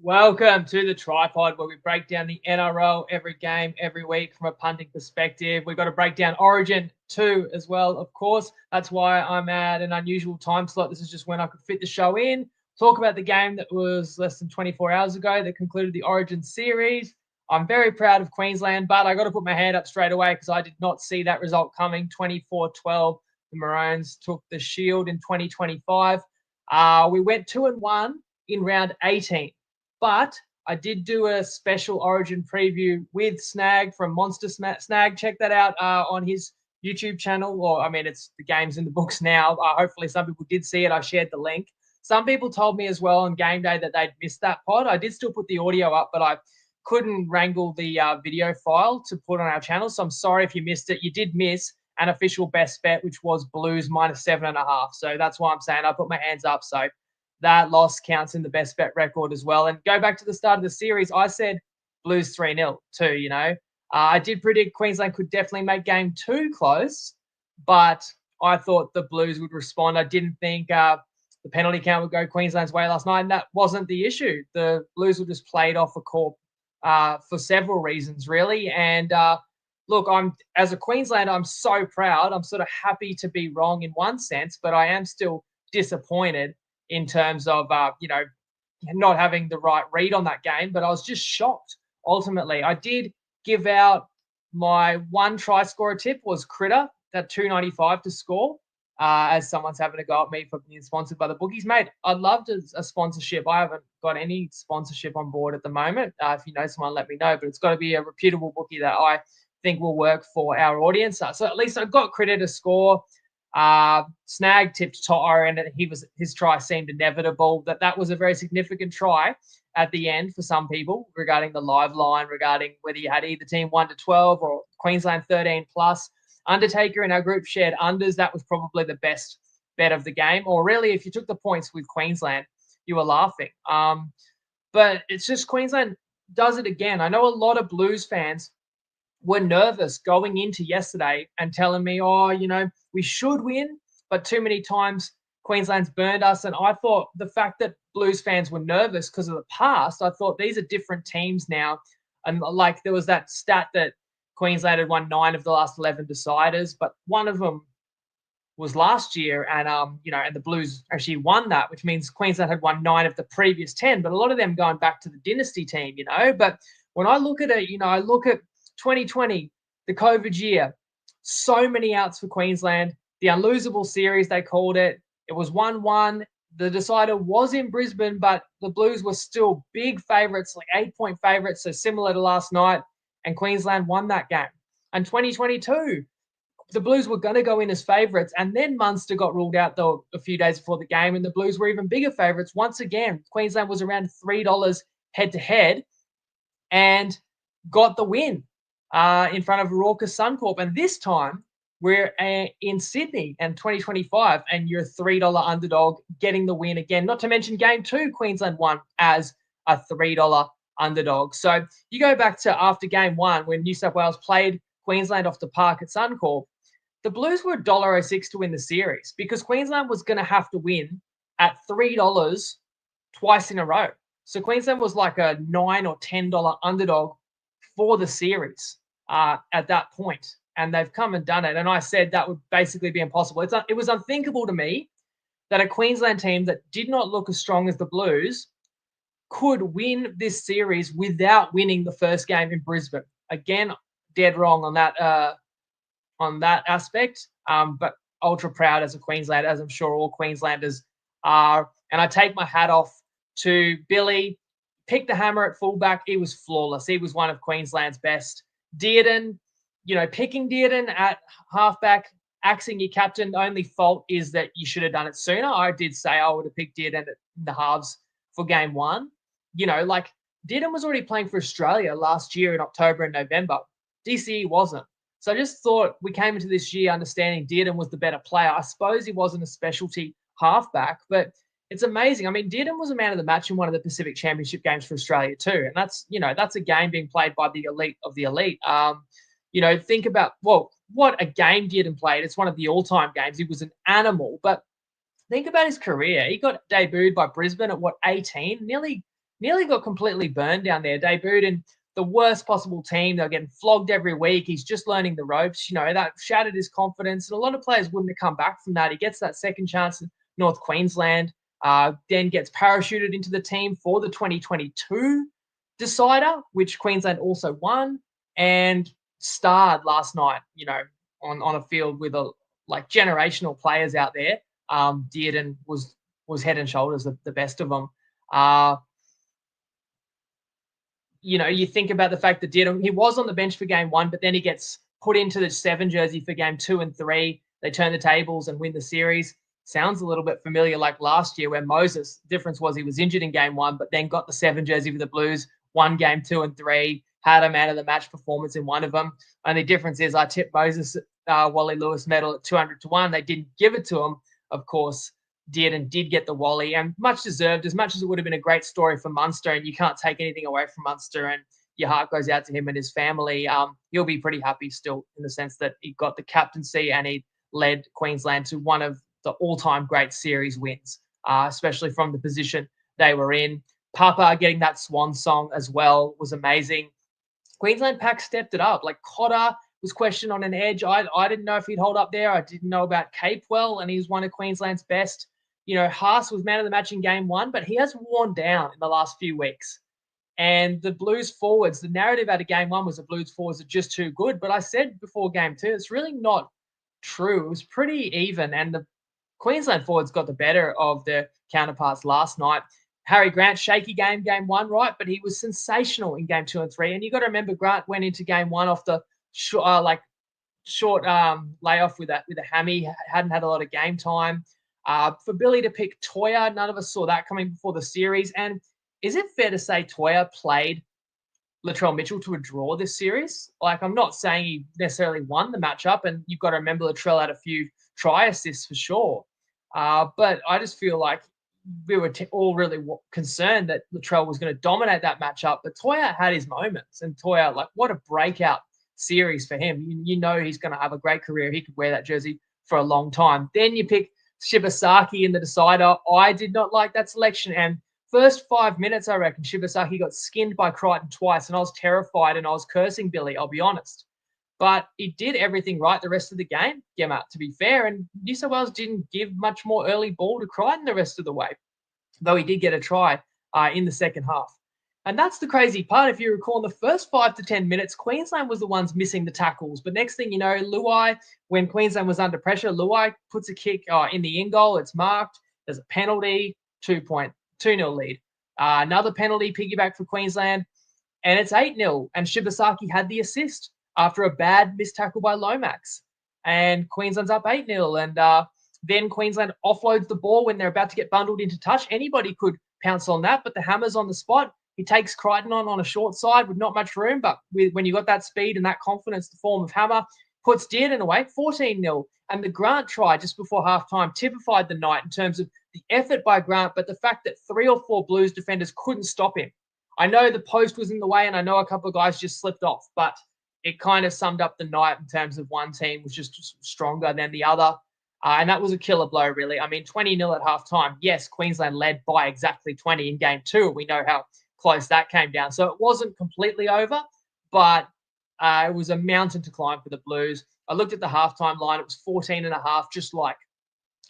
Welcome to the TryPod, where we break down the NRL every game, every week from a punting perspective. We've got to break down Origin 2 as well, of course. That's why I'm at an unusual time slot. This is just when I could fit the show in. Talk about the game that was less than 24 hours ago that concluded the Origin series. I'm very proud of Queensland, but I got to put my hand up straight away because I did not see that result coming. 24-12, the Maroons took the Shield in 2025. We went 2-1 in round 18. But I did do a special Origin preview with Snag from Monster Snag. Check that out on his YouTube channel. Or, I mean, it's the game's in the books now. Hopefully some people did see it. I shared the link. Some people told me as well on game day that they'd missed that pod. I did still put the audio up, but I couldn't wrangle the video file to put on our channel. So I'm sorry if you missed it. You did miss an official best bet, which was Blues -7.5. So that's why I'm saying I put my hands up. So that loss counts in the best bet record as well. And go back to the start of the series, I said Blues 3-0 too, I did predict Queensland could definitely make game 2 close, but I thought the Blues would respond. I didn't think the penalty count would go Queensland's way last night, and that wasn't the issue. The Blues were just played off a corp for several reasons, really. And look, as a Queenslander, I'm so proud. I'm sort of happy to be wrong in one sense, but I am still disappointed in terms of, not having the right read on that game. But I was just shocked, ultimately. I did give out my one try scorer tip was Critter, that 295 to score, as someone's having a go at me for being sponsored by the bookies. Mate, I'd love a sponsorship. I haven't got any sponsorship on board at the moment. If you know someone, let me know. But it's got to be a reputable bookie that I think will work for our audience. So at least I got Critter to score. Snag tipped Toto, and his try seemed inevitable. That was a very significant try at the end for some people regarding the live line, regarding whether you had either team 1-12 or Queensland 13+. Undertaker in our group shared unders. That was probably the best bet of the game. Or really, if you took the points with Queensland, you were laughing. But it's just Queensland does it again. I know a lot of Blues fans were nervous going into yesterday and telling me, we should win, but too many times Queensland's burned us. And I thought the fact that Blues fans were nervous because of the past, I thought these are different teams now. And like there was that stat that Queensland had won 9 of the last 11 deciders, but one of them was last year, and and the Blues actually won that, which means Queensland had won 9 of the previous 10. But a lot of them going back to the dynasty team, But when I look at it, I look at 2020, the COVID year, so many outs for Queensland. The unlosable series, they called it. It was 1-1. The decider was in Brisbane, but the Blues were still big favourites, like 8-point favourites, so similar to last night, and Queensland won that game. And 2022, the Blues were going to go in as favourites, and then Munster got ruled out a few days before the game, and the Blues were even bigger favourites. Once again, Queensland was around $3 head-to-head and got the win in front of raucous Suncorp. And this time, we're in Sydney and 2025, and you're a $3 underdog getting the win again. Not to mention game 2, Queensland won as a $3 underdog. So you go back to after game 1 when New South Wales played Queensland off the park at Suncorp, the Blues were $1.06 to win the series because Queensland was going to have to win at $3 twice in a row. So Queensland was like a $9 or $10 underdog for the series at that point. And they've come and done it. And I said that would basically be impossible. It was unthinkable to me that a Queensland team that did not look as strong as the Blues could win this series without winning the first game in Brisbane. Again, dead wrong on that aspect. But ultra proud as a Queenslander, as I'm sure all Queenslanders are. And I take my hat off to Billy. Picked the hammer at fullback. He was flawless. He was one of Queensland's best. Dearden, picking Dearden at halfback, axing your captain, the only fault is that you should have done it sooner. I did say I would have picked Dearden in the halves for game 1. Dearden was already playing for Australia last year in October and November. DCE wasn't. So I just thought we came into this year understanding Dearden was the better player. I suppose he wasn't a specialty halfback, but it's amazing. I mean, Dearden was a man of the match in one of the Pacific Championship games for Australia too. And that's a game being played by the elite of the elite. Think about, what a game Dearden played. It's one of the all-time games. He was an animal. But think about his career. He got debuted by Brisbane at 18? Nearly nearly got completely burned down there. Debuted in the worst possible team. They're getting flogged every week. He's just learning the ropes. That shattered his confidence. And a lot of players wouldn't have come back from that. He gets that second chance in North Queensland, then gets parachuted into the team for the 2022 decider, which Queensland also won, and starred last night, on a field with generational players out there. Dearden was head and shoulders the best of them. You think about the fact that Dearden, he was on the bench for game 1, but then he gets put into the 7 jersey for game 2 and 3. They turn the tables and win the series. Sounds a little bit familiar like last year where Moses, the difference was he was injured in game 1, but then got the 7 jersey for the Blues, won game 2 and 3, had a man of the match performance in one of them. Only difference is I tipped Moses Wally Lewis medal at 200-1. They didn't give it to him, of course. Dearden did get the Wally, and much deserved, as much as it would have been a great story for Munster, and you can't take anything away from Munster, and your heart goes out to him and his family. He'll be pretty happy still in the sense that he got the captaincy and he led Queensland to one of the all-time great series wins, especially from the position they were in. Papa getting that swan song as well was amazing. Queensland pack stepped it up. Like Cotter was questioned on an edge. I didn't know if he'd hold up there. I didn't know about Capewell, and he's one of Queensland's best. Haas was man of the match in game 1, but he has worn down in the last few weeks. And the Blues forwards, the narrative out of game 1 was the Blues forwards are just too good. But I said before game 2, it's really not true. It was pretty even, and the Queensland forwards got the better of their counterparts last night. Harry Grant, shaky game 1, right? But he was sensational in game 2 and 3. And you got to remember, Grant went into game 1 off the short layoff with a hammy, hadn't had a lot of game time. For Billy to pick Toya, none of us saw that coming before the series. And is it fair to say Toya played Latrell Mitchell to a draw this series? I'm not saying he necessarily won the matchup, and you've got to remember Latrell had a few try assists for sure. But I just feel like we were all really concerned that Latrell was going to dominate that matchup. But Toya had his moments, and Toya, what a breakout series for him. He's going to have a great career. He could wear that jersey for a long time. Then you pick Shibasaki in the decider. I did not like that selection. And first 5 minutes, I reckon, Shibasaki got skinned by Crichton twice, and I was terrified and I was cursing Billy, I'll be honest. But he did everything right the rest of the game, Gemma, to be fair. And New South Wales didn't give much more early ball to Crichton the rest of the way, though he did get a try in the second half. And that's the crazy part. If you recall, in the first 5 to 10 minutes, Queensland was the ones missing the tackles. But next thing you know, Luai, when Queensland was under pressure, Luai puts a kick in the in goal. It's marked. There's a penalty, 2-0 lead. Another penalty, piggyback for Queensland, and it's 8-0. And Shibasaki had the assist after a bad missed tackle by Lomax. And Queensland's up 8-0. And then Queensland offloads the ball when they're about to get bundled into touch. Anybody could pounce on that, but the Hammer's on the spot. He takes Crichton on a short side with not much room, but when you got that speed and that confidence, the form of Hammer puts Dearden away, 14-0. And the Grant try just before halftime typified the night in terms of the effort by Grant, but the fact that 3 or 4 Blues defenders couldn't stop him. I know the post was in the way, and I know a couple of guys just slipped off, but it kind of summed up the night in terms of one team was just stronger than the other. And that was a killer blow, really. I mean, 20-0 at halftime. Yes, Queensland led by exactly 20 in game 2. We know how close that came down. So it wasn't completely over, but it was a mountain to climb for the Blues. I looked at the halftime line. It was 14.5, just like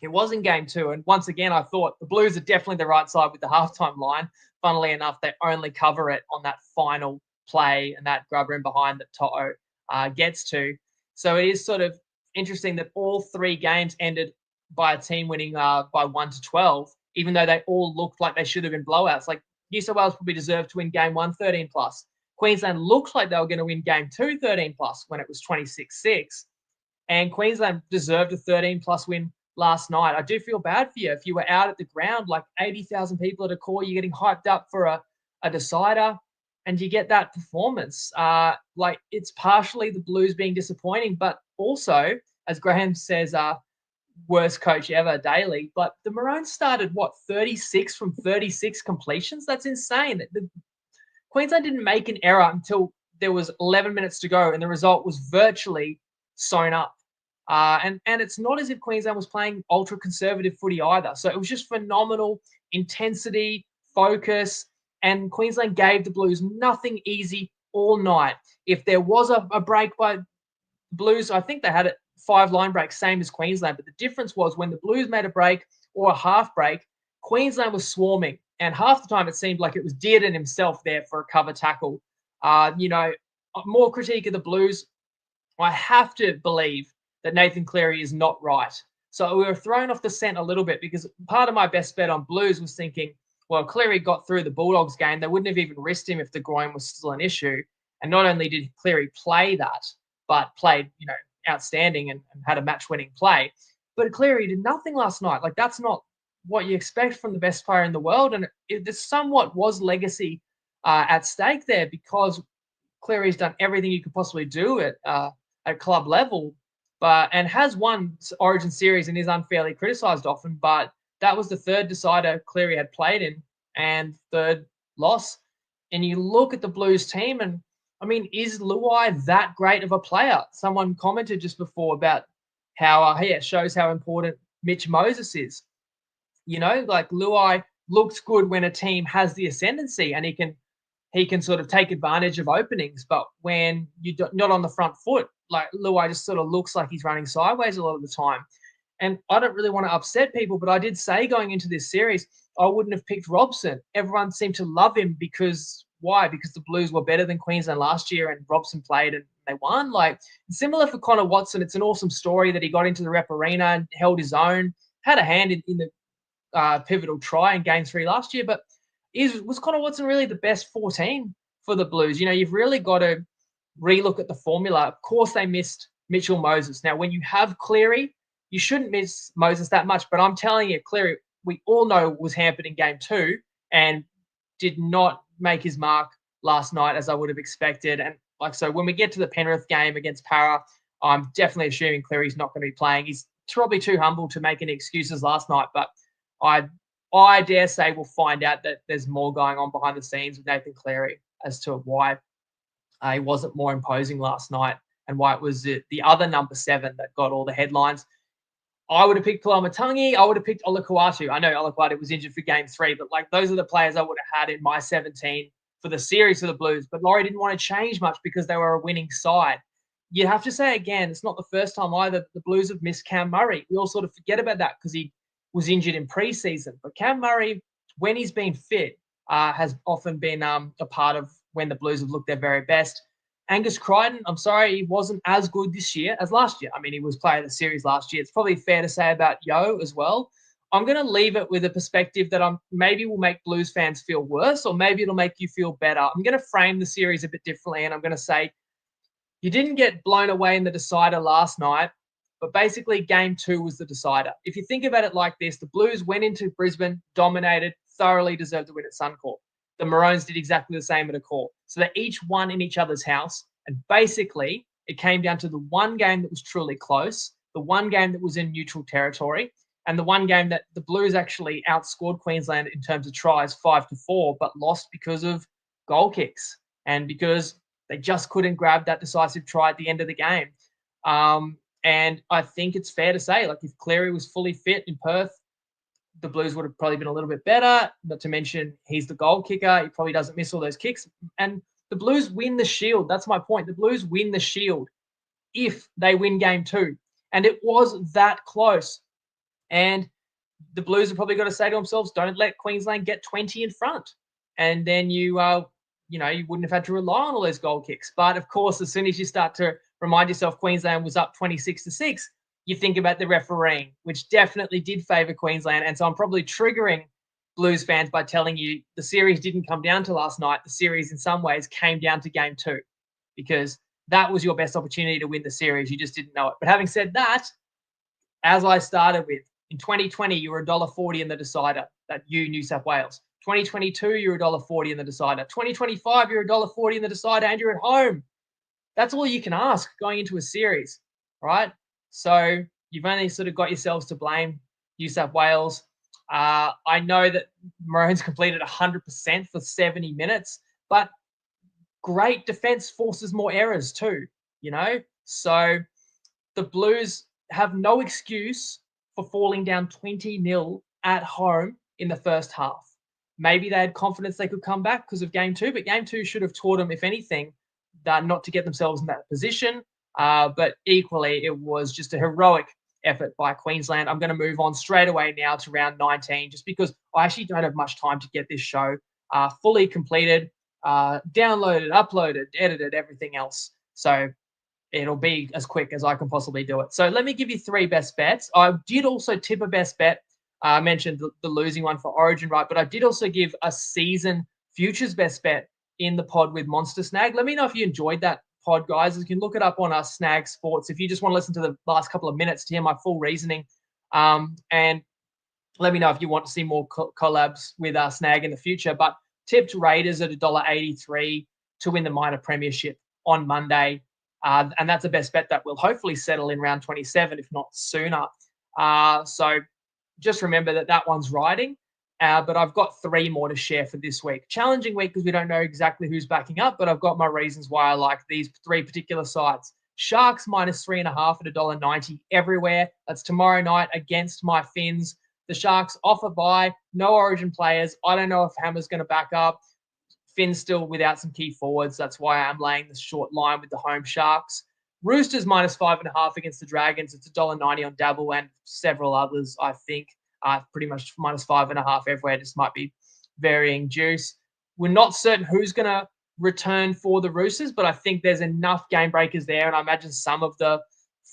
it was in game 2. And once again, I thought the Blues are definitely the right side with the halftime line. Funnily enough, they only cover it on that final play and that grubber in behind that Toto gets to. So it is sort of interesting that all 3 games ended by a team winning by 1-12, even though they all looked like they should have been blowouts. Like New South Wales probably deserved to win game 1, 13+. Queensland looked like they were going to win game 2, 13+ when it was 26-6. And Queensland deserved a 13+ win last night. I do feel bad for you. If you were out at the ground, like 80,000 people at a core, you're getting hyped up for a decider, and you get that performance. It's partially the Blues being disappointing, but also, as Graham says, worst coach ever daily. But the Maroons started, 36 from 36 completions? That's insane. Queensland didn't make an error until there was 11 minutes to go, and the result was virtually sewn up. And it's not as if Queensland was playing ultra-conservative footy either. So it was just phenomenal intensity, focus, And Queensland gave the Blues nothing easy all night. If there was a break by the Blues, I think they had it 5 line breaks, same as Queensland. But the difference was when the Blues made a break or a half break, Queensland was swarming. And half the time it seemed like it was Dearden himself there for a cover tackle. More critique of the Blues. I have to believe that Nathan Cleary is not right. So we were thrown off the scent a little bit because part of my best bet on Blues was thinking, well, Cleary got through the Bulldogs game. They wouldn't have even risked him if the groin was still an issue. And not only did Cleary play that, but played, outstanding and had a match-winning play. But Cleary did nothing last night. Like, that's not what you expect from the best player in the world. And it somewhat was legacy at stake there because Cleary's done everything you could possibly do at club level, and has won Origin series and is unfairly criticised often. But that was the third decider Cleary had played in and third loss. And you look at the Blues team, and I mean, is Luai that great of a player? Someone commented just before about how it shows how important Mitch Moses is. Like Luai looks good when a team has the ascendancy and he can sort of take advantage of openings. But when you're not on the front foot, like Luai just sort of looks like he's running sideways a lot of the time. And I don't really want to upset people, but I did say going into this series, I wouldn't have picked Robson. Everyone seemed to love him because why? Because the Blues were better than Queensland last year and Robson played and they won. Like, similar for Connor Watson. It's an awesome story that he got into the rep arena and held his own, had a hand in the pivotal try in Game 3 last year. But was Connor Watson really the best 14 for the Blues? You've really got to relook at the formula. Of course, they missed Mitchell Moses. Now, when you have Cleary, you shouldn't miss Moses that much. But I'm telling you, Cleary, we all know was hampered in Game 2 and did not make his mark last night as I would have expected. And so when we get to the Penrith game against Para, I'm definitely assuming Cleary's not going to be playing. He's probably too humble to make any excuses last night, but I dare say we'll find out that there's more going on behind the scenes with Nathan Cleary as to why he wasn't more imposing last night and why it was the other number 7 that got all the headlines. I would have picked Palamatangi. I would have picked Olakuatu. I know Olakuatu was injured for Game 3, but those are the players I would have had in my 17 for the series for the Blues. But Laurie didn't want to change much because they were a winning side. You have to say again, it's not the first time either the Blues have missed Cam Murray. We all sort of forget about that because he was injured in preseason. But Cam Murray, when he's been fit, has often been a part of when the Blues have looked their very best. Angus Crichton, I'm sorry, he wasn't as good this year as last year. I mean, he was player of the series last year. It's probably fair to say about Yo as well. I'm going to leave it with a perspective that maybe will make Blues fans feel worse, or maybe it'll make you feel better. I'm going to frame the series a bit differently, and I'm going to say you didn't get blown away in the decider last night, but basically Game 2 was the decider. If you think about it like this, the Blues went into Brisbane, dominated, thoroughly deserved to win at Suncorp. The Maroons did exactly the same at Accor. So they each won in each other's house. And basically, it came down to the one game that was truly close, the one game that was in neutral territory, and the one game that the Blues actually outscored Queensland in terms of tries 5-4, but lost because of goal kicks and because they just couldn't grab that decisive try at the end of the game. And I think it's fair to say, if Cleary was fully fit in Perth, the Blues would have probably been a little bit better. Not to mention, he's the goal kicker. He probably doesn't miss all those kicks. And the Blues win the Shield. That's my point. The Blues win the Shield if they win Game 2. And it was that close. And the Blues have probably got to say to themselves, don't let Queensland get 20 in front. And then you wouldn't have had to rely on all those goal kicks. But, of course, as soon as you start to remind yourself Queensland was up 26-6, you think about the refereeing, which definitely did favour Queensland. And so I'm probably triggering Blues fans by telling you the series didn't come down to last night. The series, in some ways, came down to Game 2 because that was your best opportunity to win the series. You just didn't know it. But having said that, as I started with, in 2020, you were $1.40 in the decider, New South Wales. 2022, you're $1.40 in the decider. 2025, you're $1.40 in the decider, and you're at home. That's all you can ask going into a series, right? So you've only sort of got yourselves to blame, New South Wales. I know that Maroons completed 100% for 70 minutes, but great defense forces more errors too, So the Blues have no excuse for falling down 20-0 at home in the first half. maybe they had confidence they could come back because of game 2, but game 2 should have taught them, if anything, that not to get themselves in that position. But equally, it was just a heroic effort by Queensland. I'm going to move on straight away now to round 19, just because I actually don't have much time to get this show fully completed, downloaded, uploaded, edited, everything else. So it'll be as quick as I can possibly do it. So let me give you 3 best bets. I did also tip a best bet. I mentioned the losing one for Origin, right? But I did also give a season futures best bet in the pod with Monster Snag. Let me know if you enjoyed that pod, guys. You can look it up on our Snag Sports if you just want to listen to the last couple of minutes to hear my full reasoning. And let me know if you want to see more collabs with Snag in the future. But tipped Raiders at $1.83 to win the minor premiership on Monday. And that's a best bet that will hopefully settle in round 27, if not sooner. So just remember that one's riding. But I've got 3 more to share for this week. Challenging week because we don't know exactly who's backing up, but I've got my reasons why I like these 3 particular sides. Sharks minus 3.5 at $1.90 everywhere. That's tomorrow night against my Finns. The Sharks off a bye, no Origin players. I don't know if Hammer's going to back up. Finn's still without some key forwards. That's why I'm laying the short line with the home Sharks. Roosters minus 5.5 against the Dragons. It's $1.90 on Dabble and several others, I think. Pretty much minus 5.5 everywhere. Just might be varying juice. We're not certain who's going to return for the Roosters, but I think there's enough game breakers there. And I imagine some of the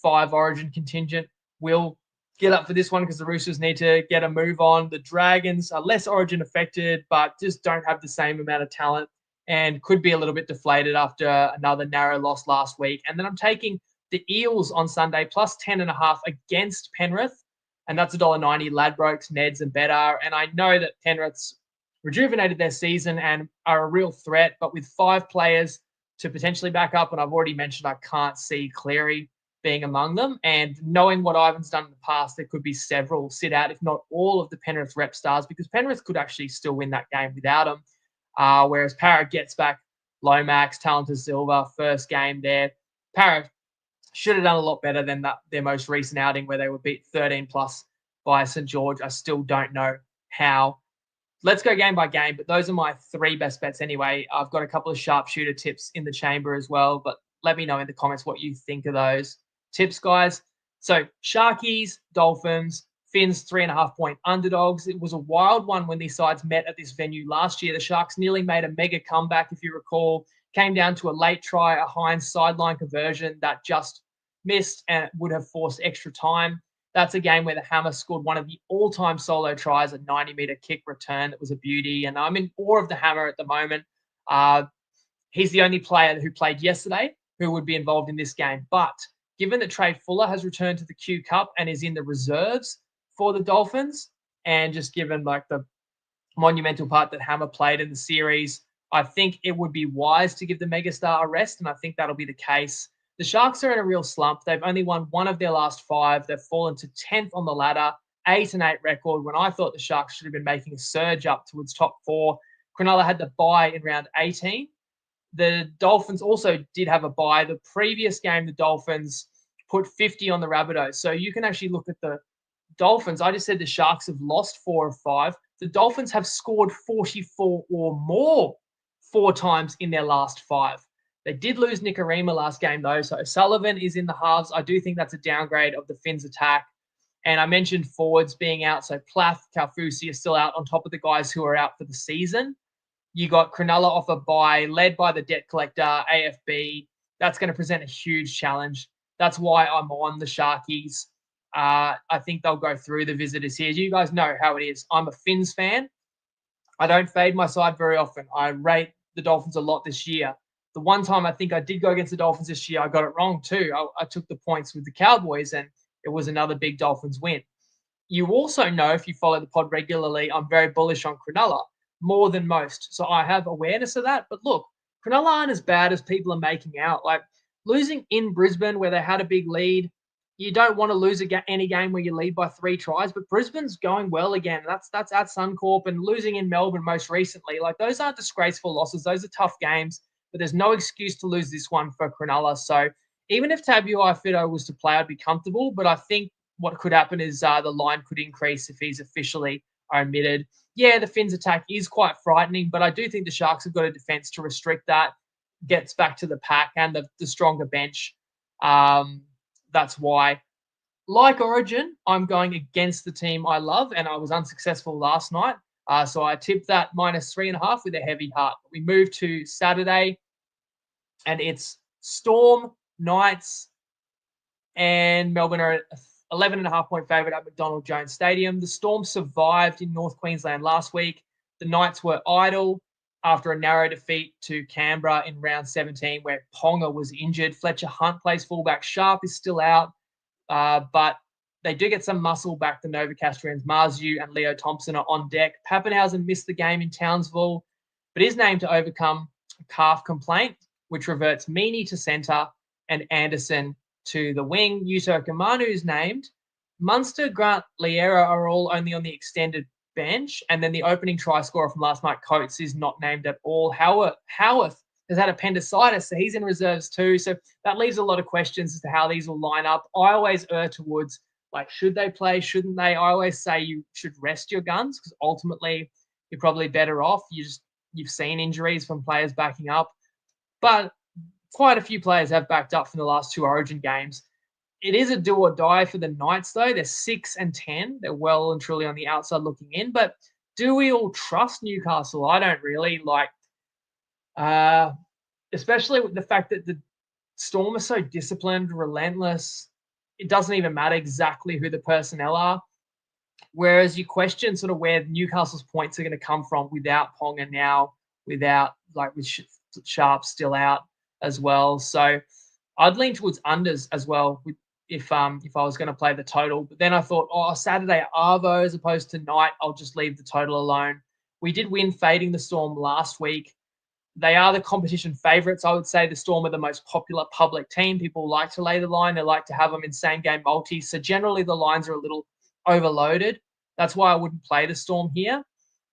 5 Origin contingent will get up for this one because the Roosters need to get a move on. The Dragons are less Origin affected, but just don't have the same amount of talent and could be a little bit deflated after another narrow loss last week. And then I'm taking the Eels on Sunday plus 10.5 against Penrith. And that's $1.90, Ladbrokes, Neds, and Betr. And I know that Penrith's rejuvenated their season and are a real threat, but with 5 players to potentially back up, and I've already mentioned I can't see Cleary being among them. And knowing what Ivan's done in the past, there could be several sit out, if not all of the Penrith rep stars, because Penrith could actually still win that game without him. Whereas Parrott gets back Lomax, Talented Silva, first game there. Parrott should have done a lot better than their most recent outing where they were beat 13 plus by St. George. I still don't know how. Let's go game by game, but those are my 3 best bets anyway. I've got a couple of sharpshooter tips in the chamber as well, but let me know in the comments what you think of those tips, guys. So Sharkies, Dolphins, Finns 3.5-point underdogs. It was a wild one when these sides met at this venue last year. The Sharks nearly made a mega comeback, if you recall. Came down to a late try, a Hines sideline conversion that just missed and would have forced extra time. That's a game where the Hammer scored one of the all-time solo tries, a 90-meter kick return that was a beauty. And I'm in awe of the Hammer at the moment. He's the only player who played yesterday who would be involved in this game. But given that Trey Fuller has returned to the Q Cup and is in the reserves for the Dolphins, and just given like the monumental part that Hammer played in the series, I think it would be wise to give the megastar a rest, and I think that'll be the case. The Sharks are in a real slump. They've only won 1 of their last 5. They've fallen to 10th on the ladder, 8-8 record, when I thought the Sharks should have been making a surge up towards top 4. Cronulla had the bye in round 18. The Dolphins also did have a bye. The previous game, the Dolphins put 50 on the Rabbitohs. So you can actually look at the Dolphins. I just said the Sharks have lost 4 of 5. The Dolphins have scored 44 or more 4 times in their last 5. They did lose Nikorima last game, though, so Sullivan is in the halves. I do think that's a downgrade of the Finns' attack. And I mentioned forwards being out, so Plath, Kaufusi are still out on top of the guys who are out for the season. You got Cronulla off a bye, led by the debt collector, AFB. That's going to present a huge challenge. That's why I'm on the Sharkies. I think they'll go through the visitors here. You guys know how it is. I'm a Finns fan. I don't fade my side very often. I rate the Dolphins a lot this year. The one time I think I did go against the Dolphins this year, I got it wrong too. I took the points with the Cowboys, and it was another big Dolphins win. You also know, if you follow the pod regularly, I'm very bullish on Cronulla, more than most. So I have awareness of that. But look, Cronulla aren't as bad as people are making out. Like losing in Brisbane where they had a big lead, you don't want to lose any game where you lead by 3 tries, but Brisbane's going well again. That's at Suncorp, and losing in Melbourne most recently. Like those aren't disgraceful losses. Those are tough games. But there's no excuse to lose this one for Cronulla. So even if Tabuai-Fidow was to play, I'd be comfortable. But I think what could happen is the line could increase if he's officially are omitted. Yeah, the Finns attack is quite frightening, but I do think the Sharks have got a defense to restrict that, gets back to the pack and the stronger bench. That's why. Like Origin, I'm going against the team I love, and I was unsuccessful last night. So I tipped that -3.5 with a heavy heart. We move to Saturday, and it's Storm, Knights, and Melbourne are at 11.5-point favourite at McDonald Jones Stadium. The Storm survived in North Queensland last week. The Knights were idle after a narrow defeat to Canberra in round 17, where Ponga was injured. Fletcher Hunt plays fullback. Sharp is still out, but they do get some muscle back. The Novocastrians, Marzu and Leo Thompson are on deck. Pappenhausen missed the game in Townsville, but is named to overcome a calf complaint, which reverts Meaney to centre and Anderson to the wing. Yuto Kamanu is named. Munster, Grant, Liera are all only on the extended bench. And then the opening try scorer from last night, Coates, is not named at all. Howarth has had appendicitis, so he's in reserves too. So that leaves a lot of questions as to how these will line up. I always err towards, like, should they play, shouldn't they? I always say you should rest your guns because ultimately you're probably better off. You've seen injuries from players backing up. But quite a few players have backed up from the last 2 Origin games. It is a do or die for the Knights, though. They're 6 and 10. They're well and truly on the outside looking in. But do we all trust Newcastle? I don't really. Especially with the fact that the Storm are so disciplined, relentless. It doesn't even matter exactly who the personnel are. Whereas you question sort of where Newcastle's points are going to come from without Ponga now, with Sharp still out as well. So I'd lean towards unders as well if I was going to play the total. But then I thought, Saturday Arvo as opposed to night, I'll just leave the total alone. We did win fading the Storm last week. They are the competition favourites. I would say the Storm are the most popular public team. People like to lay the line. They like to have them in same-game multis. So generally the lines are a little overloaded. That's why I wouldn't play the Storm here.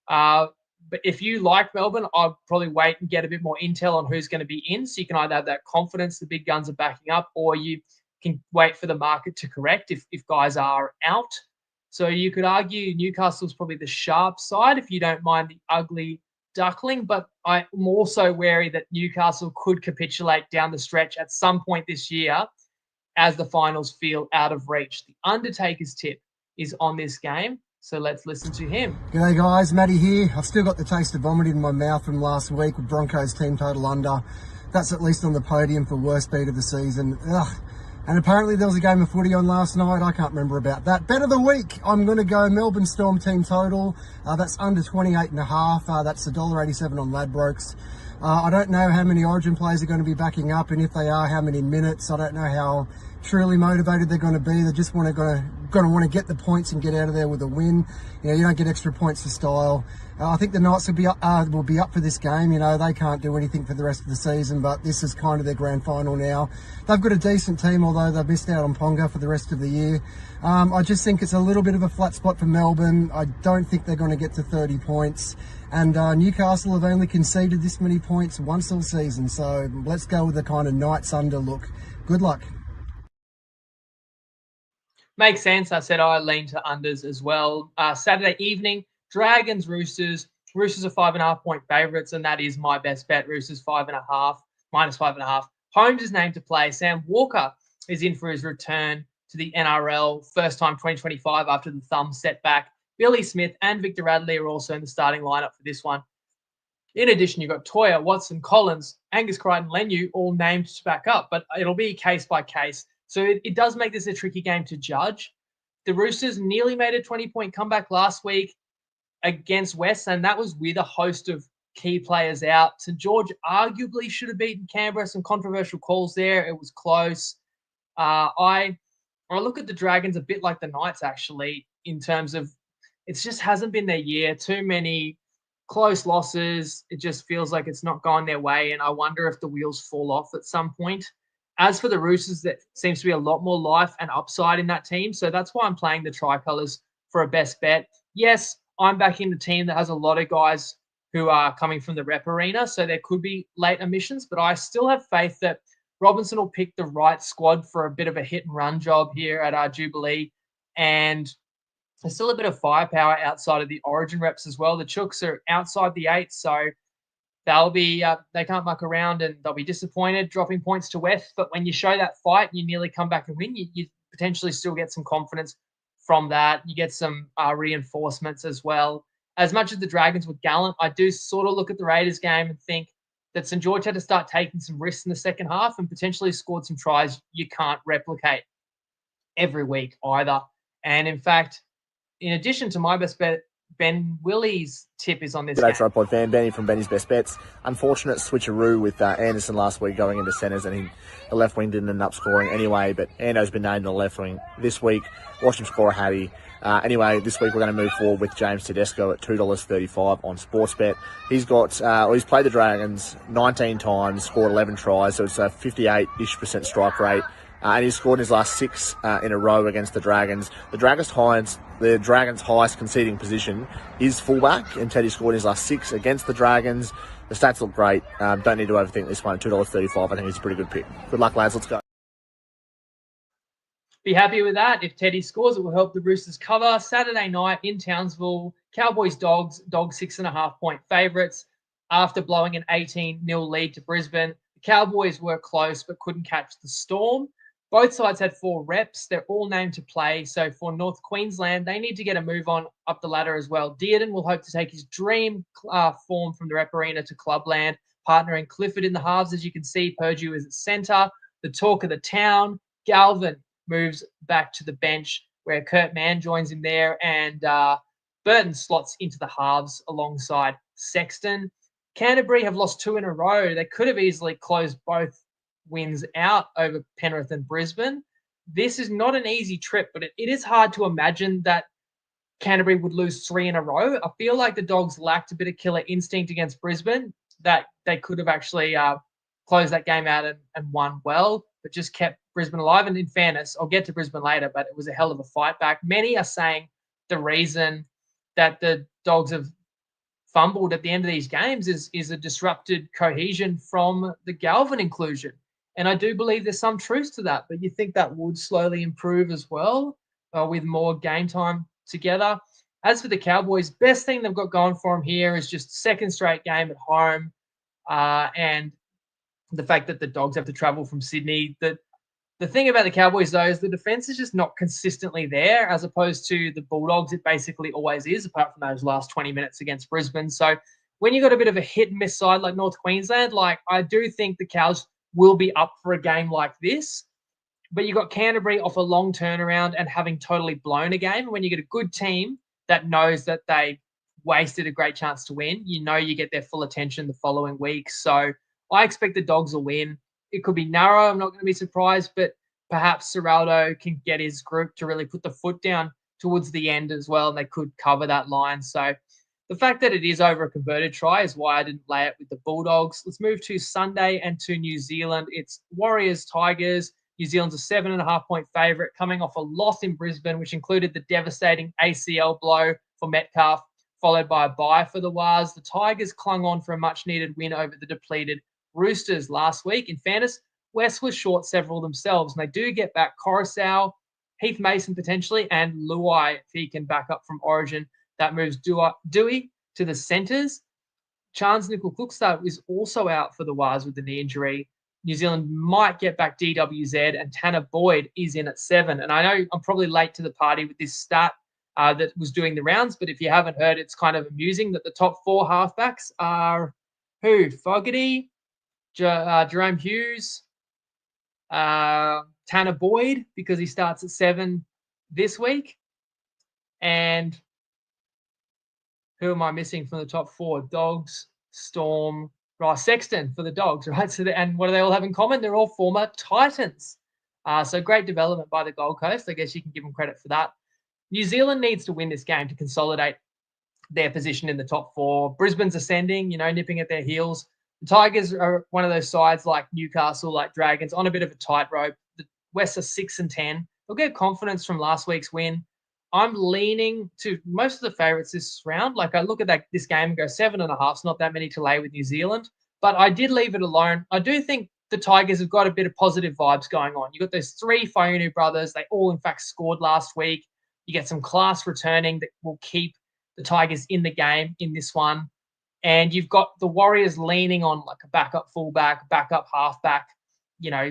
But if you like Melbourne, I'd probably wait and get a bit more intel on who's going to be in. So you can either have that confidence the big guns are backing up, or you can wait for the market to correct if guys are out. So you could argue Newcastle's probably the sharp side if you don't mind the ugly duckling. But I'm also wary that Newcastle could capitulate down the stretch at some point this year as the finals feel out of reach. The Undertaker's tip is on this game. So let's listen to him. G'day guys, Matty here. I've still got the taste of vomit in my mouth from last week with Broncos team total under. That's at least on the podium for worst beat of the season. Ugh. And apparently there was a game of footy on last night. I can't remember about that. Bet of the week, I'm going to go Melbourne Storm team total. That's under 28.5. That's $1.87 on Ladbrokes. I don't know how many Origin players are going to be backing up, and if they are, how many minutes. I don't know how truly motivated they're going to be. They just going to want to get the points and get out of there with a win. You know, you don't get extra points for style. I think the Knights will be up for this game. You know, they can't do anything for the rest of the season, but this is kind of their grand final now. They've got a decent team, although they've missed out on Ponga for the rest of the year. I just think it's a little bit of a flat spot for Melbourne. I don't think they're going to get to 30 points. And Newcastle have only conceded this many points once all season. So let's go with the kind of Knights under look. Good luck. Makes sense. I said I lean to unders as well. Saturday evening, Dragons, Roosters. Roosters are 5.5-point favourites, and that is my best bet. Roosters -5.5. Holmes is named to play. Sam Walker is in for his return to the NRL. First time 2025 after the thumb setback. Billy Smith and Victor Radley are also in the starting lineup for this one. In addition, you've got Toya, Watson, Collins, Angus Crichton, Lenu all named to back up, but it'll be case by case. So it does make this a tricky game to judge. The Roosters nearly made a 20-point comeback last week against West, and that was with a host of key players out. St George arguably should have beaten Canberra. Some controversial calls there. It was close. I look at the Dragons a bit like the Knights, actually, in terms of it just hasn't been their year. Too many close losses. It just feels like it's not gone their way, and I wonder if the wheels fall off at some point. As for the Roosters, there seems to be a lot more life and upside in that team. So that's why I'm playing the Tricolours for a best bet. Yes, I'm backing the team that has a lot of guys who are coming from the rep arena. So there could be late omissions, but I still have faith that Robinson will pick the right squad for a bit of a hit and run job here at our Jubilee. And there's still a bit of firepower outside of the Origin reps as well. The Chooks are outside the 8, so they'll be they can't muck around and they'll be disappointed dropping points to West. But when you show that fight, you nearly come back and win. You potentially still get some confidence from that. You get some reinforcements as well. As much as the Dragons were gallant, I do sort of look at the Raiders game and think that St. George had to start taking some risks in the second half and potentially scored some tries you can't replicate every week either. And in fact, in addition to my best bet, Ben Willie's tip is on this game. TryPod fan, Benny from Benny's Best Bets. Unfortunate switcheroo with Anderson last week going into centres, and the left wing didn't end up scoring anyway, but Ando's been named in the left wing this week. Watched him score a hattie. Anyway, this week we're going to move forward with James Tedesco at $2.35 on Sportsbet. He's played the Dragons 19 times, scored 11 tries, so it's a 58-ish% strike rate. And he's scored in his last 6 in a row against the Dragons. The Dragons' highest conceding position is fullback, and Teddy scored in his last 6 against the Dragons. The stats look great. Don't need to overthink this one at $2.35. I think it's a pretty good pick. Good luck, lads. Let's go. Be happy with that. If Teddy scores, it will help the Roosters cover. Saturday night in Townsville, Cowboys Dogs 6.5 point favourites after blowing an 18-0 lead to Brisbane. The Cowboys were close but couldn't catch the Storm. Both sides had 4 reps. They're all named to play. So for North Queensland, they need to get a move on up the ladder as well. Dearden will hope to take his dream form from the rep arena to clubland, partnering Clifford in the halves. As you can see, Purdue is at centre. The talk of the town, Galvin moves back to the bench where Kurt Mann joins him there, and Burton slots into the halves alongside Sexton. Canterbury have lost 2 in a row. They could have easily closed both wins out over Penrith and Brisbane. This is not an easy trip, but it is hard to imagine that Canterbury would lose 3 in a row. I feel like the Dogs lacked a bit of killer instinct against Brisbane, that they could have actually closed that game out and won well, but just kept Brisbane alive. And in fairness, I'll get to Brisbane later, but it was a hell of a fight back. Many are saying the reason that the Dogs have fumbled at the end of these games is a disrupted cohesion from the Galvin inclusion. And I do believe there's some truth to that, but you think that would slowly improve as well with more game time together. As for the Cowboys, best thing they've got going for them here is just second straight game at home, and the fact that the Dogs have to travel from Sydney. The thing about the Cowboys, though, is the defense is just not consistently there, as opposed to the Bulldogs. It basically always is, apart from those last 20 minutes against Brisbane. So when you got a bit of a hit and miss side like North Queensland, like I do think the Cows will be up for a game like this. But you got Canterbury off a long turnaround and having totally blown a game. When you get a good team that knows that they wasted a great chance to win, you know you get their full attention the following week. So I expect the Dogs will win. It could be narrow. I'm not going to be surprised, but perhaps Serraldo can get his group to really put the foot down towards the end as well, and they could cover that line. So the fact that it is over a converted try is why I didn't lay it with the Bulldogs. Let's move to Sunday and to New Zealand. It's Warriors-Tigers. New Zealand's a 7.5 point favourite, coming off a loss in Brisbane, which included the devastating ACL blow for Metcalf, followed by a bye for the Wars. The Tigers clung on for a much-needed win over the depleted Roosters last week. In fairness, West was short several themselves, and they do get back Coruscant, Heath Mason potentially, and Luai if he can back up from Origin. That moves Dewey to the centres. Chance Nickel-Cookstad is also out for the Wars with the knee injury. New Zealand might get back DWZ, and Tanner Boyd is in at 7. And I know I'm probably late to the party with this stat that was doing the rounds, but if you haven't heard, it's kind of amusing that the top 4 halfbacks are who? Fogarty, Jerome Hughes, Tanner Boyd, because he starts at 7 this week. And who am I missing from the top 4? Dogs, Storm, right? Sexton for the Dogs, right? So, and what do they all have in common? They're all former Titans. So great development by the Gold Coast. I guess you can give them credit for that. New Zealand needs to win this game to consolidate their position in the top 4. Brisbane's ascending, nipping at their heels. The Tigers are one of those sides like Newcastle, like Dragons, on a bit of a tightrope. The West are 6-10. They'll get confidence from last week's win. I'm leaning to most of the favourites this round. Like I look at this game and go 7.5. It's not that many to lay with New Zealand, but I did leave it alone. I do think the Tigers have got a bit of positive vibes going on. You've got those 3 Fayunu brothers. They all, in fact, scored last week. You get some class returning that will keep the Tigers in the game in this one. And you've got the Warriors leaning on like a backup fullback, backup halfback.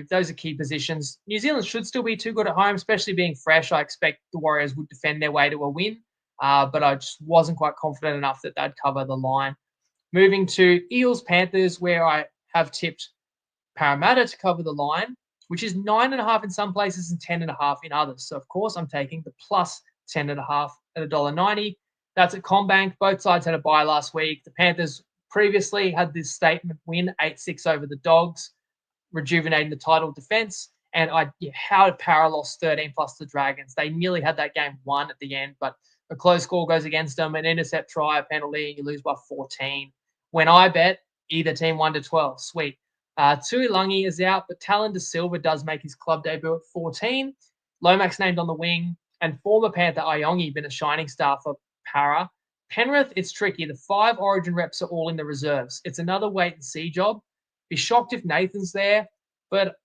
Those are key positions. New Zealand should still be too good at home, especially being fresh. I expect the Warriors would defend their way to a win, but I just wasn't quite confident enough that they'd cover the line. Moving to Eels-Panthers, where I have tipped Parramatta to cover the line, which is 9.5 in some places and 10.5 in others. So, of course, I'm taking the plus 10.5 at $1.90. That's at CommBank. Both sides had a bye last week. The Panthers previously had this statement win 8-6 over the Dogs, rejuvenating the title defense. And how did Para lost 13 plus the Dragons? They nearly had that game won at the end, but a close score goes against them, an intercept try, a penalty, and you lose by 14. When I bet, either team 1-12. Sweet. Tuilagi is out, but Talon De Silva does make his club debut at 14. Lomax named on the wing, and former Panther Iongi been a shining star for Para. Penrith, it's tricky. The 5 Origin reps are all in the reserves. It's another wait-and-see job. Be shocked if Nathan's there, but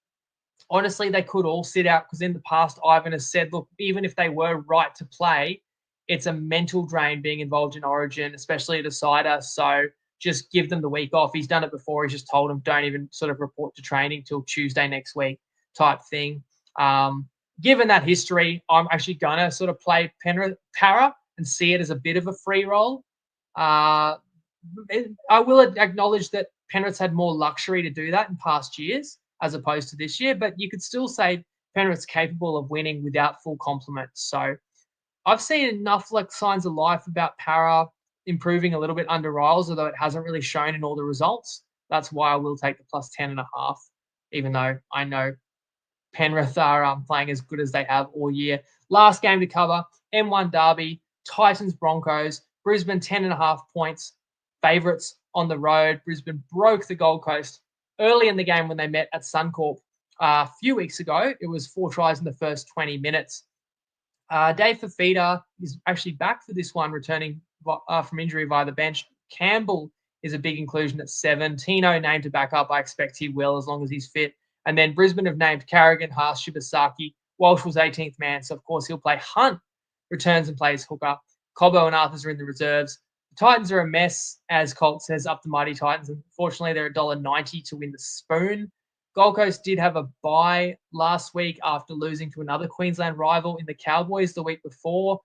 honestly, they could all sit out because in the past, Ivan has said, look, even if they were right to play, it's a mental drain being involved in Origin, especially a decider. So just give them the week off. He's done it before. He's just told them don't even sort of report to training till Tuesday next week type thing. Given that history, I'm actually going to sort of play Para and see it as a bit of a free roll. I will acknowledge that Penrith's had more luxury to do that in past years as opposed to this year, but you could still say Penrith's capable of winning without full complement. So I've seen enough signs of life about Para improving a little bit under Riles, although it hasn't really shown in all the results. That's why I will take the plus 10.5, even though I know Penrith are playing as good as they have all year. Last game to cover, M1 Derby, Titans-Broncos, Brisbane 10.5 points, favourites on the road. Brisbane broke the Gold Coast early in the game when they met at Suncorp a few weeks ago. It was 4 tries in the first 20 minutes. Dave Fafita is actually back for this one, returning from injury via the bench. Campbell is a big inclusion at 7. Tino named to back up. I expect he will as long as he's fit. And then Brisbane have named Carrigan, Haas, Shibasaki. Walsh was 18th man, so of course he'll play. Hunt returns and plays hooker. Cobbo and Arthurs are in the reserves. The Titans are a mess, as Colt says, up the mighty Titans. Unfortunately, they're $1.90 to win the spoon. Gold Coast did have a bye last week after losing to another Queensland rival in the Cowboys the week before.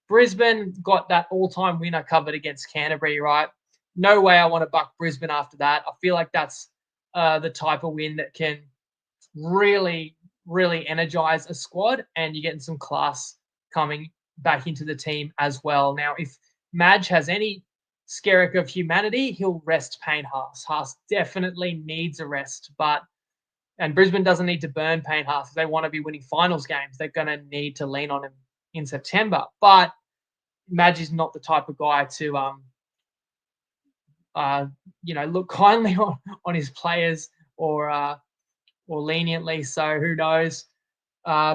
Brisbane got that all-time winner covered against Canterbury, right? No way I want to buck Brisbane after that. I feel like that's the type of win that can really, really energize a squad, and you're getting some class coming back into the team as well. Now, if Madge has any skerrick of humanity, he'll rest Payne Haas. Haas definitely needs a rest, and Brisbane doesn't need to burn Payne Haas. If they want to be winning finals games, they're going to need to lean on him in September. But Madge is not the type of guy to, look kindly on his players or leniently. So who knows?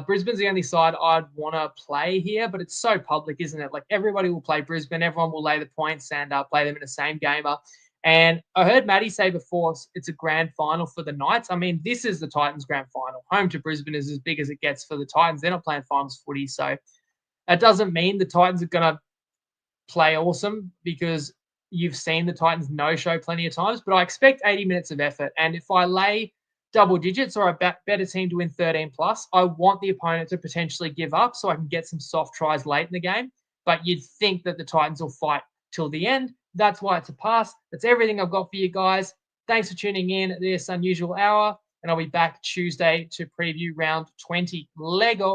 Brisbane's the only side I'd want to play here, but it's so public, isn't it? Like everybody will play Brisbane. Everyone will lay the points and play them in the same gamer. And I heard Maddie say before it's a grand final for the Knights. I mean, this is the Titans grand final. Home to Brisbane is as big as it gets for the Titans. They're not playing finals footy. So that doesn't mean the Titans are going to play awesome, because you've seen the Titans no-show plenty of times. But I expect 80 minutes of effort. And if I lay double digits or a better team to win 13 plus, I want the opponent to potentially give up so I can get some soft tries late in the game. But you'd think that the Titans will fight till the end. That's why it's a pass. That's everything I've got for you guys. Thanks for tuning in at this unusual hour, and I'll be back Tuesday to preview round 20. Lego.